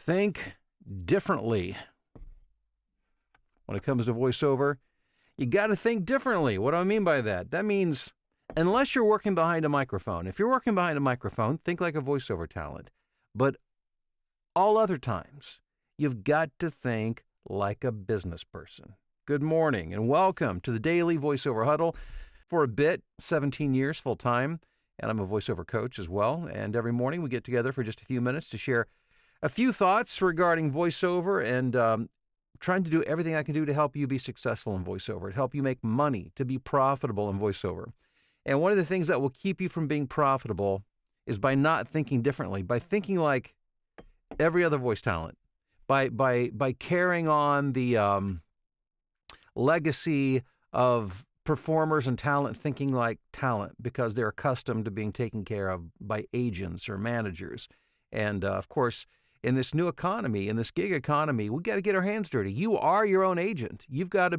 Think differently. When it comes to voiceover, you got to think differently. What do I mean by that? That means unless you're working behind a microphone, if you're working behind a microphone, think like a voiceover talent. But all other times, you've got to think like a business person. Good morning and welcome to the Daily Voiceover Huddle. For a bit, 17 years full time, and I'm a voiceover coach as well. And every morning we get together for just a few minutes to share a few thoughts regarding voiceover and trying to do everything I can do to help you be successful in voiceover, to help you make money, to be profitable in voiceover. And one of the things that will keep you from being profitable is by not thinking differently, by thinking like every other voice talent, by carrying on the legacy of performers and talent thinking like talent because they're accustomed to being taken care of by agents or managers. And of course, in this new economy, in this gig economy, we got to get our hands dirty. You are your own agent. You've got to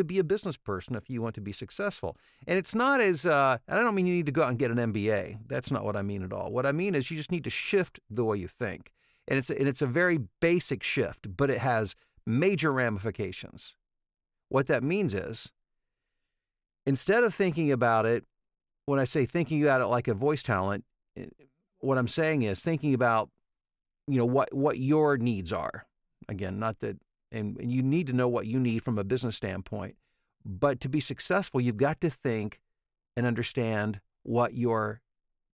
be a business person if you want to be successful. And it's not as, and I don't mean you need to go out and get an MBA. That's not what I mean at all. What I mean is you just need to shift the way you think. And it's a very basic shift, but it has major ramifications. What that means is, instead of thinking about it, when I say thinking about it like a voice talent, what I'm saying is thinking about what your needs are. Again, not that, and you need to know what you need from a business standpoint, but to be successful, you've got to think and understand what your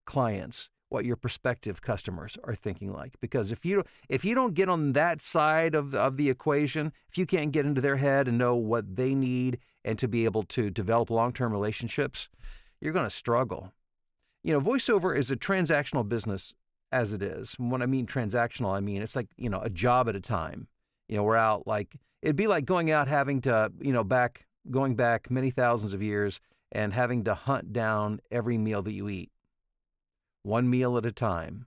clients, what your prospective customers are thinking like. Because if you don't get on that side of the equation, if you can't get into their head and know what they need and to be able to develop long-term relationships, you're going to struggle. Voiceover is a transactional business as it is. And when I mean transactional, I mean it's like, a job at a time. We're out it'd be like going out having to, going back many thousands of years and having to hunt down every meal that you eat, one meal at a time.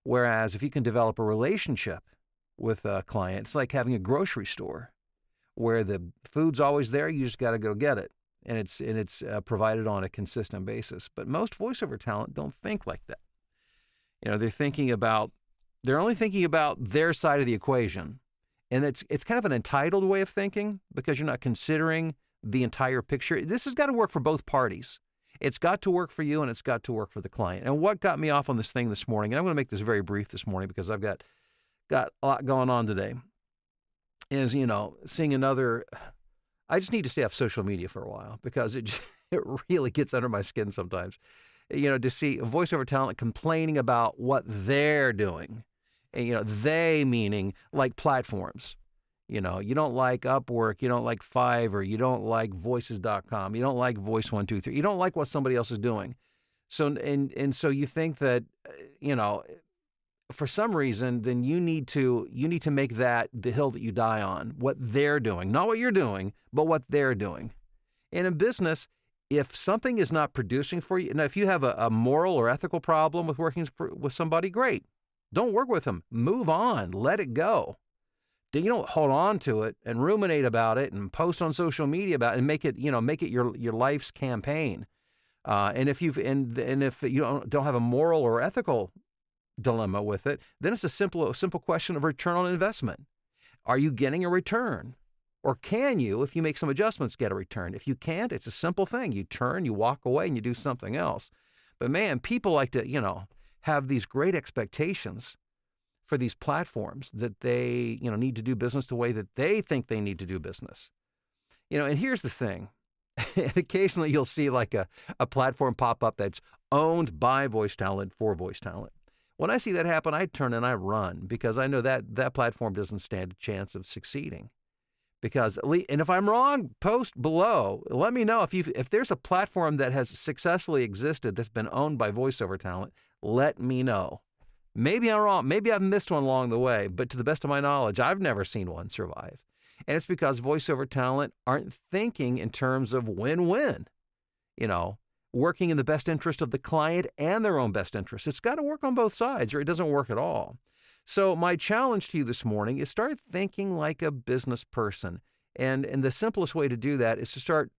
Whereas if you can develop a relationship with a client, it's like having a grocery store where the food's always there. You just got to go get it. And it's provided on a consistent basis. But most voiceover talent don't think like that. They're only thinking about their side of the equation. And it's kind of an entitled way of thinking because you're not considering the entire picture. This has got to work for both parties. It's got to work for you and it's got to work for the client. And what got me off on this thing this morning, and I'm going to make this very brief this morning because I've got a lot going on today, is, seeing another, I just need to stay off social media for a while because it really gets under my skin sometimes. To see a voiceover talent complaining about what they're doing. And, they meaning like platforms. You don't like Upwork, you don't like Fiverr, you don't like Voices.com, you don't like Voice123, you don't like what somebody else is doing. So, and so you think that, for some reason, then you need to make that the hill that you die on, what they're doing, not what you're doing, but what they're doing. And in business, if something is not producing for you, now if you have a moral or ethical problem with working with somebody, great. Don't work with them. Move on. Let it go. You don't hold on to it and ruminate about it and post on social media about it and make it your life's campaign. And if you don't have a moral or ethical dilemma with it, then it's a simple question of return on investment. Are you getting a return? Or can you, if you make some adjustments, get a return? If you can't, it's a simple thing. You turn, you walk away, and you do something else. But man, people like to, have these great expectations for these platforms that they, need to do business the way that they think they need to do business. And here's the thing. Occasionally you'll see like a platform pop up that's owned by voice talent for voice talent. When I see that happen, I turn and I run because I know that platform doesn't stand a chance of succeeding. And if I'm wrong, post below. Let me know if there's a platform that has successfully existed that's been owned by voiceover talent. Let me know. Maybe I'm wrong. Maybe I've missed one along the way, but to the best of my knowledge, I've never seen one survive. And it's because voiceover talent aren't thinking in terms of win-win, working in the best interest of the client and their own best interest. It's got to work on both sides or it doesn't work at all. So my challenge to you this morning is start thinking like a business person. And the simplest way to do that is to start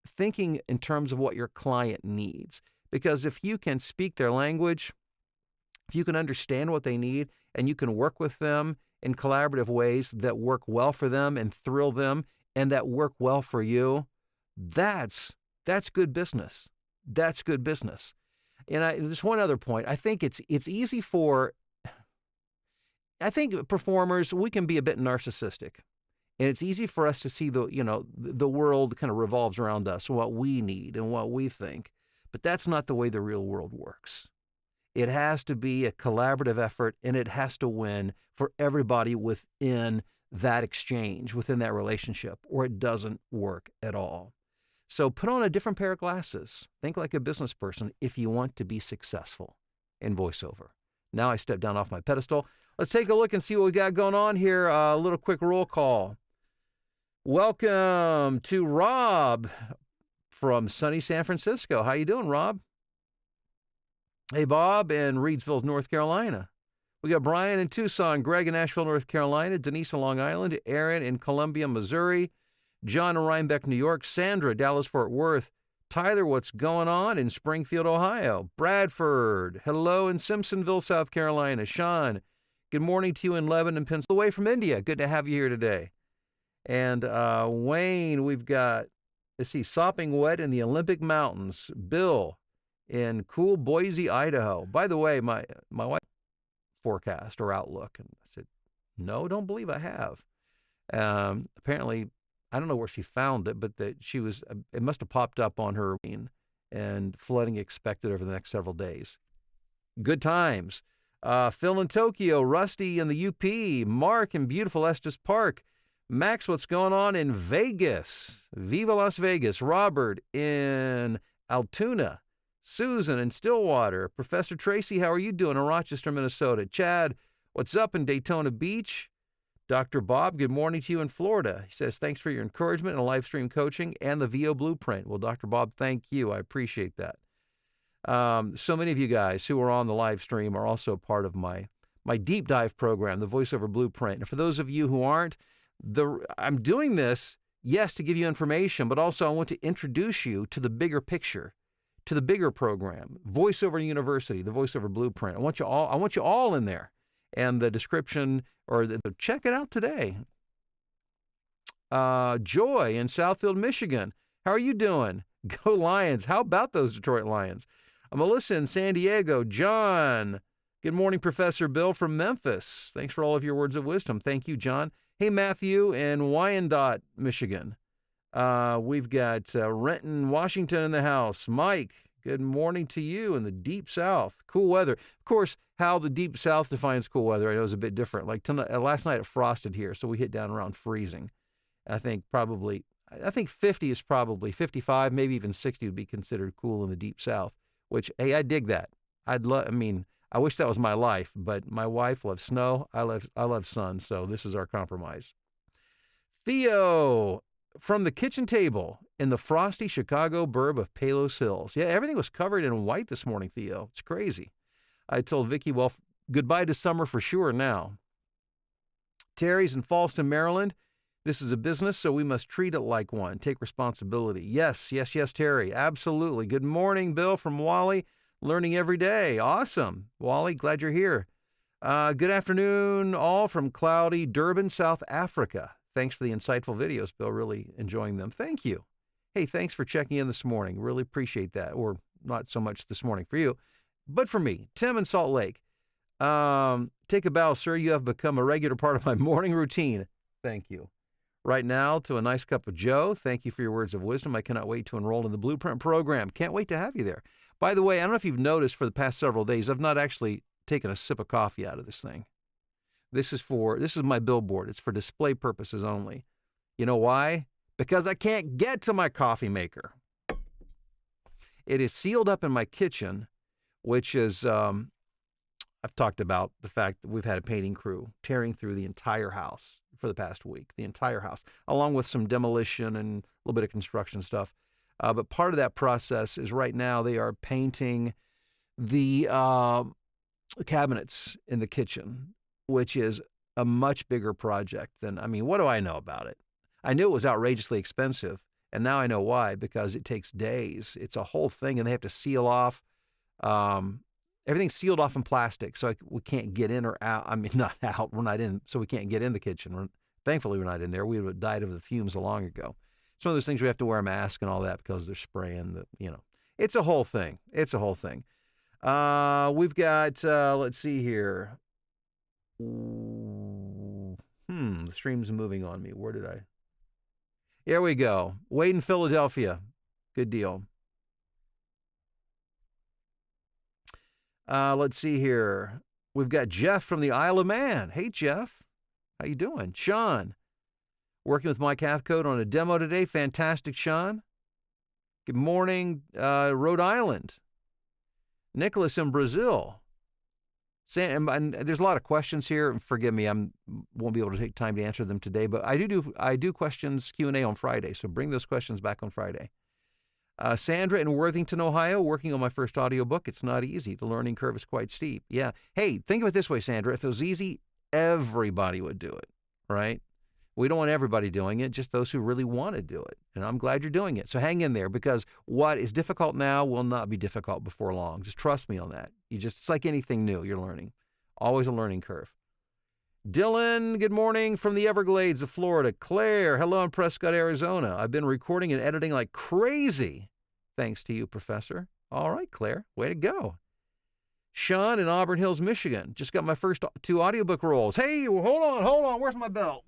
thinking in terms of what your client needs. Because if you can speak their language, if you can understand what they need and you can work with them in collaborative ways that work well for them and thrill them and that work well for you, that's good business. That's good business. And just one other point. I think it's easy for, I think performers, we can be a bit narcissistic. And it's easy for us to see the world kind of revolves around us, what we need and what we think. But that's not the way the real world works. It has to be a collaborative effort, and it has to win for everybody within that exchange, within that relationship, or it doesn't work at all. So put on a different pair of glasses. Think like a business person if you want to be successful in voiceover. Now I step down off my pedestal. Let's take a look and see what we got going on here. A little quick roll call. Welcome to Rob from sunny San Francisco. How you doing, Rob? Hey, Bob in Reidsville, North Carolina. We got Brian in Tucson, Greg in Asheville, North Carolina, Denise in Long Island, Aaron in Columbia, Missouri, John in Rhinebeck, New York, Sandra, Dallas-Fort Worth, Tyler, what's going on in Springfield, Ohio, Bradford, hello in Simpsonville, South Carolina, Sean, good morning to you in Lebanon, Pennsylvania, away from India. Good to have you here today. And Wayne, we've got, let's see, sopping wet in the Olympic Mountains, Bill in cool Boise, Idaho. By the way, my wife forecast or outlook, and I said, no, don't believe I have. Apparently, I don't know where she found it, but that she was, it must have popped up on her, and flooding expected over the next several days. Good times. Phil in Tokyo, Rusty in the UP, Mark in beautiful Estes Park, Max, what's going on in Vegas? Viva Las Vegas. Robert in Altoona, Susan in Stillwater, Professor Tracy, how are you doing in Rochester, Minnesota? Chad, what's up in Daytona Beach? Dr. Bob, good morning to you in Florida. He says, thanks for your encouragement and live stream coaching and the VO Blueprint. Well, Dr. Bob, thank you. I appreciate that. So many of you guys who are on the live stream are also part of my deep dive program, the VoiceOver Blueprint. And for those of you who aren't, I'm doing this, yes, to give you information, but also I want to introduce you to the bigger picture, to the bigger program, VoiceOver University, the VoiceOver Blueprint. I want you all in there. And the description, check it out today. Joy in Southfield, Michigan. How are you doing? Go Lions. How about those Detroit Lions? Melissa in San Diego. John. Good morning, Professor Bill from Memphis. Thanks for all of your words of wisdom. Thank you, John. Hey, Matthew in Wyandotte, Michigan. We've got Renton, Washington in the house. Mike, good morning to you in the Deep South. Cool weather. Of course, how the Deep South defines cool weather, I know is a bit different. Like last night it frosted here, so we hit down around freezing. I think 50 is probably, 55, maybe even 60 would be considered cool in the Deep South, which, hey, I dig that. I wish that was my life, but my wife loves snow. I love sun, so this is our compromise. Theo from the kitchen table in the frosty Chicago burb of Palos Hills. Yeah, everything was covered in white this morning, Theo. It's crazy. I told Vicki, well, goodbye to summer for sure now. Terry's in Fallston, Maryland. This is a business, so we must treat it like one. Take responsibility. Yes, Terry. Absolutely. Good morning, Bill from Wally. Learning every day. Awesome. Wally, glad you're here. Good afternoon, all from cloudy Durban, South Africa. Thanks for the insightful videos, Bill. Really enjoying them. Thank you. Hey, thanks for checking in this morning. Really appreciate that. Or not so much this morning for you, but for me. Tim in Salt Lake. Take a bow, sir. You have become a regular part of my morning routine. Thank you. Right now, to a nice cup of Joe. Thank you for your words of wisdom. I cannot wait to enroll in the Blueprint program. Can't wait to have you there. By the way, I don't know if you've noticed for the past several days, I've not actually taken a sip of coffee out of this thing. This is my billboard. It's for display purposes only. You know why? Because I can't get to my coffee maker. It is sealed up in my kitchen, which is, I've talked about the fact that we've had a painting crew tearing through the entire house for the past week, the entire house, along with some demolition and a little bit of construction stuff. But part of that process is right now they are painting the cabinets in the kitchen, which is a much bigger project than, what do I know about it? I knew it was outrageously expensive, and now I know why, because it takes days. It's a whole thing, and they have to seal off everything's sealed off in plastic, so we can't get in or out. I mean, not out. We're not in, so we can't get in the kitchen. Thankfully, we're not in there. We would have died of the fumes long ago. It's one of those things we have to wear a mask and all that because they're spraying the, it's a whole thing. It's a whole thing. We've got, let's see here. The stream's moving on me. Where did I? Here we go. Wade in Philadelphia. Good deal. Let's see here. We've got Jeff from the Isle of Man. Hey, Jeff. How you doing? Sean, working with Mike Hathcote on a demo today. Fantastic, Sean. Good morning, Rhode Island. Nicholas in Brazil. And there's a lot of questions here. Forgive me, I won't be able to take time to answer them today, but I do questions Q&A on Friday, so bring those questions back on Friday. Sandra in Worthington, Ohio, working on my first audiobook. It's not easy. The learning curve is quite steep. Yeah. Hey, think of it this way, Sandra. If it was easy, everybody would do it, right? We don't want everybody doing it, just those who really want to do it. And I'm glad you're doing it. So hang in there, because what is difficult now will not be difficult before long. Just trust me on that. It's like anything new you're learning. Always a learning curve. Dylan, good morning from the Everglades of Florida. Claire, hello in Prescott, Arizona. I've been recording and editing like crazy. Thanks to you, Professor. All right, Claire, way to go. Sean in Auburn Hills, Michigan. Just got my first 2 audiobook rolls. Hey, hold on. Where's my bell?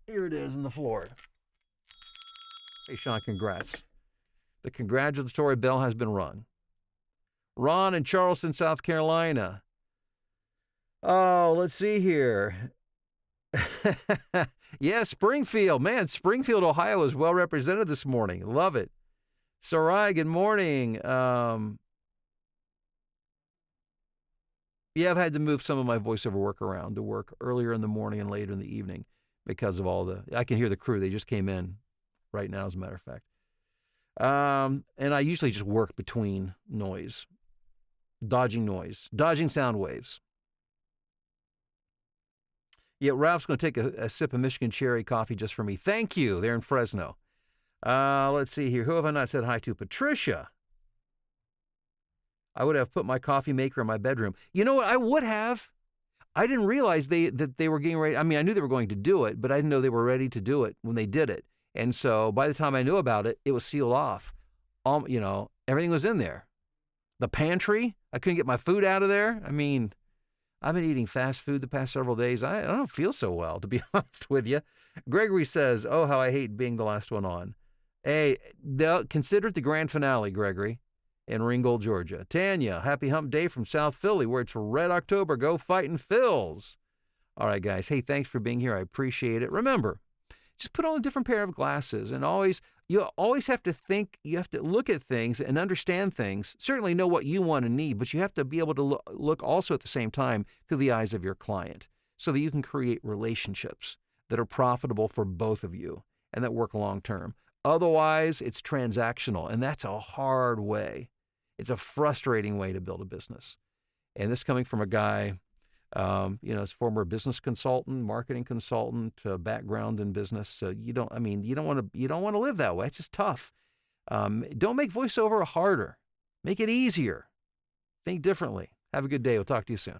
Here it is in the floor. Hey, Sean, congrats. The congratulatory bell has been rung. Ron in Charleston, South Carolina. Oh, let's see here. Yeah, Springfield. Man, Springfield, Ohio is well represented this morning. Love it. Sarai, good morning. Yeah, I've had to move some of my voiceover work around to work earlier in the morning and later in the evening because of I can hear the crew. They just came in right now, as a matter of fact. And I usually just work between noise, dodging sound waves. Yeah, Ralph's going to take a sip of Michigan cherry coffee just for me. Thank you. They're in Fresno. Let's see here. Who have I not said hi to? Patricia. I would have put my coffee maker in my bedroom. You know what? I would have. I didn't realize that they were getting ready. I mean, I knew they were going to do it, but I didn't know they were ready to do it when they did it. And so by the time I knew about it, it was sealed off. Everything was in there. The pantry, I couldn't get my food out of there. I mean, I've been eating fast food the past several days. I don't feel so well, to be honest with you. Gregory says, oh, how I hate being the last one on. Hey, consider it the grand finale, Gregory, in Ringgold, Georgia. Tanya, happy hump day from South Philly, where it's Red October. Go Fightin' Phils. All right, guys. Hey, thanks for being here. I appreciate it. Remember, just put on a different pair of glasses, and you always have to think, you have to look at things and understand things, certainly know what you want and need, but you have to be able to look also at the same time through the eyes of your client so that you can create relationships that are profitable for both of you and that work long term. Otherwise, it's transactional, and that's a hard way. It's a frustrating way to build a business. And this coming from a guy, as former business consultant, marketing consultant, background in business. So you don't want to live that way. It's just tough. Don't make voiceover harder. Make it easier. Think differently. Have a good day. We'll talk to you soon.